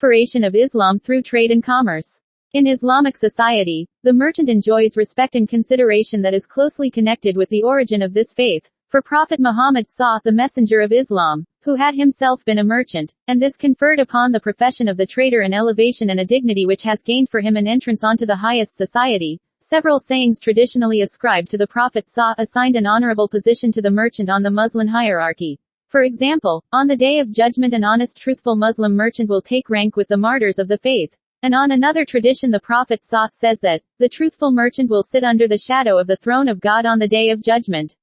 proliferation of Islam through trade and commerce. In Islamic society, the merchant enjoys respect and consideration that is closely connected with the origin of this faith, for Prophet Muhammad saw the messenger of Islam, who had himself been a merchant, and this conferred upon the profession of the trader an elevation and a dignity which has gained for him an entrance onto the highest society. Several sayings traditionally ascribed to the Prophet assigned an honorable position to the merchant on the Muslim hierarchy. For example, on the Day of Judgment an honest truthful Muslim merchant will take rank with the martyrs of the faith. And on another tradition the Prophet says that, the truthful merchant will sit under the shadow of the throne of God on the Day of Judgment.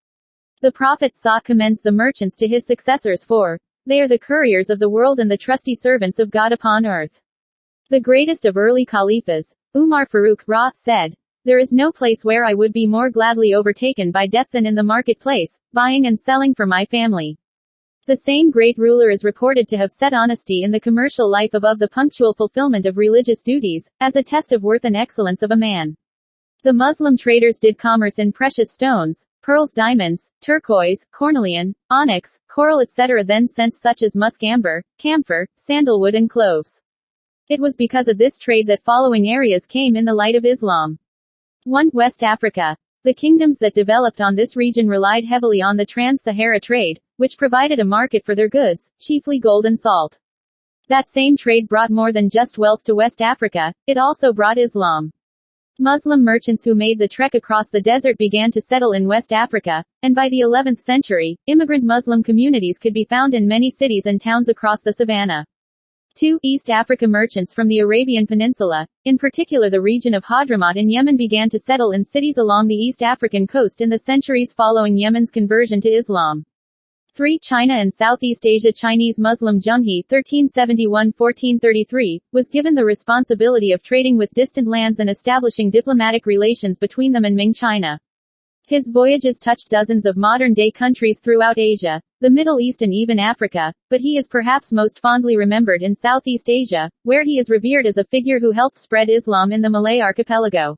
The Prophet commends the merchants to his successors for, they are the couriers of the world and the trusty servants of God upon earth. The greatest of early caliphs, Umar Farooq said, there is no place where I would be more gladly overtaken by death than in the marketplace, buying and selling for my family. The same great ruler is reported to have set honesty in the commercial life above the punctual fulfillment of religious duties, as a test of worth and excellence of a man. The Muslim traders did commerce in precious stones, pearls, diamonds, turquoise, cornelian, onyx, coral etc. then scents such as musk amber, camphor, sandalwood and cloves. It was because of this trade that following areas came in the light of Islam. 1. West Africa. The kingdoms that developed on this region relied heavily on the trans-Sahara trade, which provided a market for their goods, chiefly gold and salt. That same trade brought more than just wealth to West Africa, it also brought Islam. Muslim merchants who made the trek across the desert began to settle in West Africa, and by the 11th century, immigrant Muslim communities could be found in many cities and towns across the savannah. 2. East Africa merchants from the Arabian Peninsula, in particular the region of Hadramaut in Yemen began to settle in cities along the East African coast in the centuries following Yemen's conversion to Islam. 3. China and Southeast Asia. Chinese Muslim Zheng He (1371–1433) was given the responsibility of trading with distant lands and establishing diplomatic relations between them and Ming China. His voyages touched dozens of modern-day countries throughout Asia, the Middle East and even Africa, but he is perhaps most fondly remembered in Southeast Asia, where he is revered as a figure who helped spread Islam in the Malay archipelago.